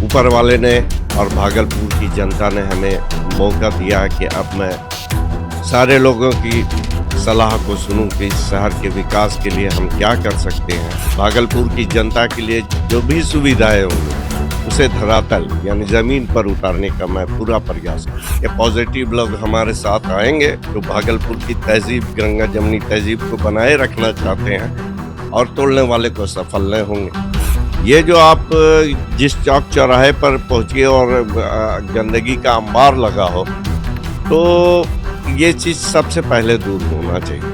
ऊपर वाले ने और भागलपुर की जनता ने हमें मौका दिया है कि अब मैं सारे लोगों की सलाह को सुनूं कि इस शहर के विकास के लिए हम क्या कर सकते हैं। भागलपुर की जनता के लिए जो भी सुविधाएं होंगी उसे धरातल यानी ज़मीन पर उतारने का मैं पूरा प्रयास करूँ। ये पॉजिटिव लोग हमारे साथ आएंगे जो भागलपुर की तहजीब, गंगा जमनी तहजीब को बनाए रखना चाहते हैं और तोड़ने वाले को सफल नहीं होंगे। ये जो आप जिस चौक चौराहे पर पहुंचिए और गंदगी का अंबार लगा हो, तो ये चीज सबसे पहले दूर होना चाहिए।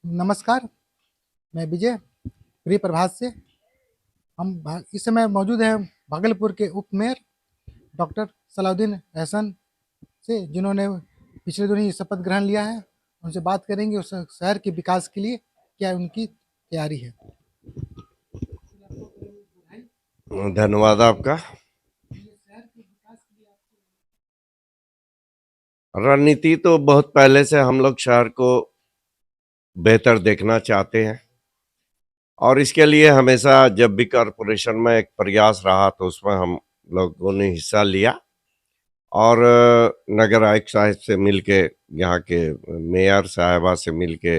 नमस्कार, मैं विजय प्रिय प्रभात से। हम इस समय मौजूद हैं भागलपुर के उप मेयर डॉक्टर सलाउद्दीन एहसन से, जिन्होंने पिछले दिनों ही शपथ ग्रहण लिया है। उनसे बात करेंगे उस शहर के विकास के लिए क्या उनकी तैयारी है। धन्यवाद आपका। रणनीति तो बहुत पहले से हम लोग शहर को बेहतर देखना चाहते हैं और इसके लिए हमेशा जब भी कॉरपोरेशन में एक प्रयास रहा तो उसमें हम लोगों ने हिस्सा लिया और नगर आयुक्त साहब से मिलके, यहाँ के मेयर साहबा से मिलके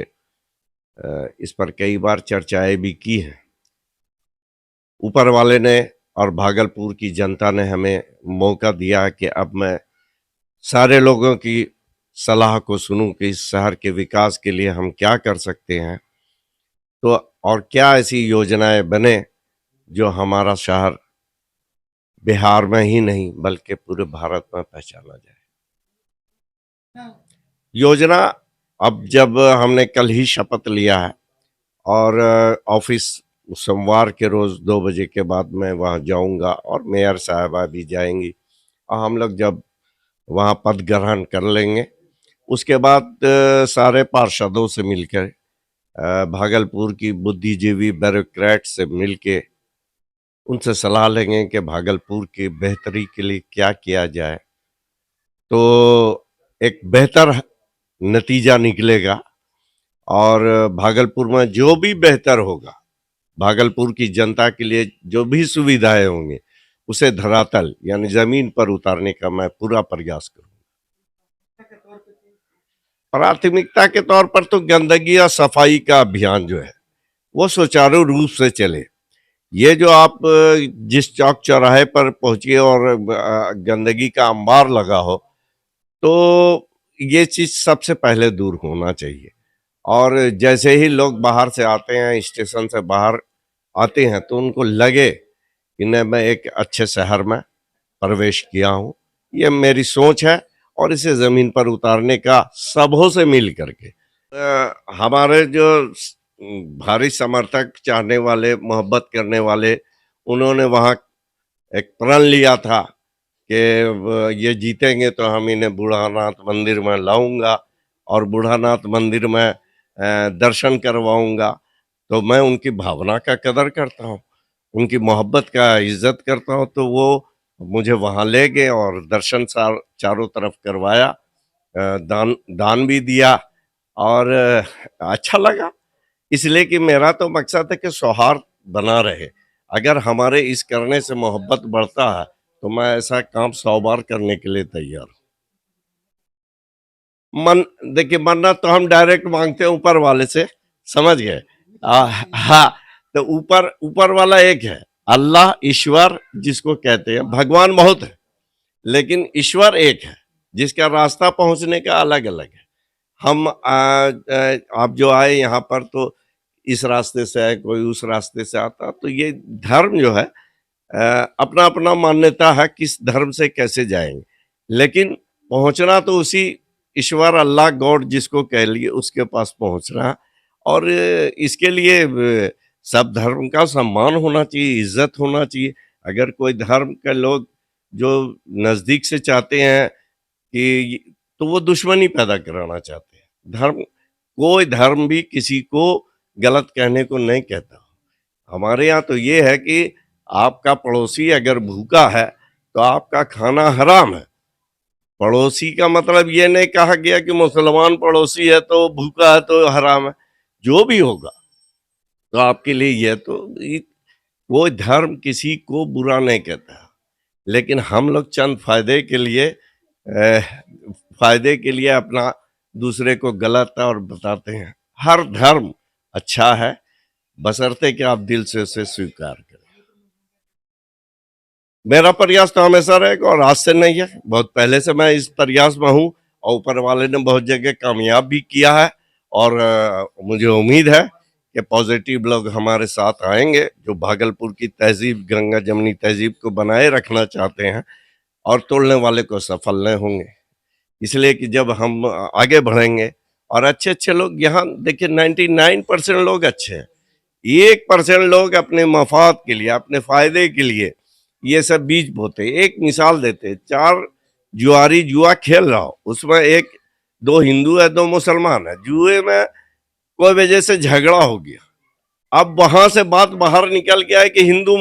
इस पर कई बार चर्चाएं भी की हैं। ऊपर वाले ने और भागलपुर की जनता ने हमें मौका दिया है कि अब मैं सारे लोगों की सलाह को सुनूं कि इस शहर के विकास के लिए हम क्या कर सकते हैं, तो और क्या ऐसी योजनाएं बने जो हमारा शहर बिहार में ही नहीं बल्कि पूरे भारत में पहचाना जाए। योजना अब जब हमने कल ही शपथ लिया है और ऑफिस सोमवार के रोज 2 बजे के बाद मैं वहां जाऊंगा और मेयर साहबा भी जाएंगी और हम लोग जब वहां पद ग्रहण कर लेंगे उसके बाद सारे पार्षदों से मिलकर भागलपुर की बुद्धिजीवी ब्यूरोक्रेट से मिलके उनसे सलाह लेंगे कि भागलपुर की बेहतरी के लिए क्या किया जाए, तो एक बेहतर नतीजा निकलेगा और भागलपुर में जो भी बेहतर होगा, भागलपुर की जनता के लिए जो भी सुविधाएं होंगी उसे धरातल यानी जमीन पर उतारने का मैं पूरा प्रयास करूंगा। प्राथमिकता के तौर पर तो गंदगी या सफाई का अभियान जो है वो सुचारू रूप से चले। ये जो आप जिस चौक चौराहे पर पहुंचिए और गंदगी का अंबार लगा हो, तो ये चीज सबसे पहले दूर होना चाहिए। और जैसे ही लोग बाहर से आते हैं, स्टेशन से बाहर आते हैं, तो उनको लगे कि न मैं एक अच्छे शहर में प्रवेश किया हूँ। ये मेरी सोच है और इसे जमीन पर उतारने का सबों से मिल करके हमारे जो भारी समर्थक, चाहने वाले, मोहब्बत करने वाले, उन्होंने वहाँ एक प्रण लिया था कि ये जीतेंगे तो हम इन्हें बूढ़ानाथ मंदिर में लाऊंगा और बूढ़ानाथ मंदिर में दर्शन करवाऊंगा। तो मैं उनकी भावना का कदर करता हूँ, उनकी मोहब्बत का इज्जत करता हूँ, तो वो मुझे वहाँ ले गए और दर्शन चारों तरफ करवाया, दान भी दिया और अच्छा लगा। इसलिए कि मेरा तो मकसद है कि सौहार्द बना रहे। अगर हमारे इस करने से मोहब्बत बढ़ता है तो मैं ऐसा काम 100 बार करने के लिए तैयार हूँ। देखिए, मन्नत तो हम डायरेक्ट मांगते हैं ऊपर वाले से, समझ गए? हाँ, तो ऊपर वाला एक है, अल्लाह, ईश्वर जिसको कहते हैं। भगवान बहुत है लेकिन ईश्वर एक है, जिसका रास्ता पहुंचने का अलग अलग है। हम आप जो आए यहाँ पर तो इस रास्ते से आए, कोई उस रास्ते से आता, तो ये धर्म जो है अपना अपना मान्यता है किस धर्म से कैसे जाएंगे, लेकिन पहुंचना तो उसी ईश्वर, अल्लाह, गॉड जिसको कह लिए उसके पास पहुंचना। और इसके लिए सब धर्म का सम्मान होना चाहिए, इज्जत होना चाहिए। अगर कोई धर्म के लोग जो नजदीक से चाहते हैं कि, तो वो दुश्मनी पैदा कराना चाहते हैं। कोई धर्म भी किसी को गलत कहने को नहीं कहता। हमारे यहाँ तो ये है कि आपका पड़ोसी अगर भूखा है तो आपका खाना हराम है। पड़ोसी का मतलब ये नहीं कहा गया कि मुसलमान पड़ोसी है तो भूखा है तो हराम है। जो भी होगा तो आपके लिए यह तो वो धर्म किसी को बुरा नहीं कहता, लेकिन हम लोग चंद फायदे के लिए अपना दूसरे को गलत और बताते हैं। हर धर्म अच्छा है, बशर्ते कि आप दिल से उसे स्वीकार करें। मेरा प्रयास तो हमेशा रहेगा और आज से नहीं है, बहुत पहले से मैं इस प्रयास में हूँ और ऊपर वाले ने बहुत जगह कामयाब भी किया है और मुझे उम्मीद है कि पॉजिटिव लोग हमारे साथ आएंगे जो भागलपुर की तहजीब, गंगा जमनी तहजीब को बनाए रखना चाहते हैं और तोड़ने वाले को सफल नहीं होंगे। इसलिए कि जब हम आगे बढ़ेंगे और अच्छे अच्छे लोग, यहाँ देखिए 99% लोग अच्छे हैं, 1% लोग अपने मफाद के लिए, अपने फायदे के लिए ये सब बीज बोते। एक मिसाल देते, 4 जुआरी जुआ खेल रहा हो, उसमें 2 हिंदू है 2 मुसलमान है, जुए में कोई वजह से झगड़ा हो गया, अब वहां से बात बाहर निकल गया है कि हिंदू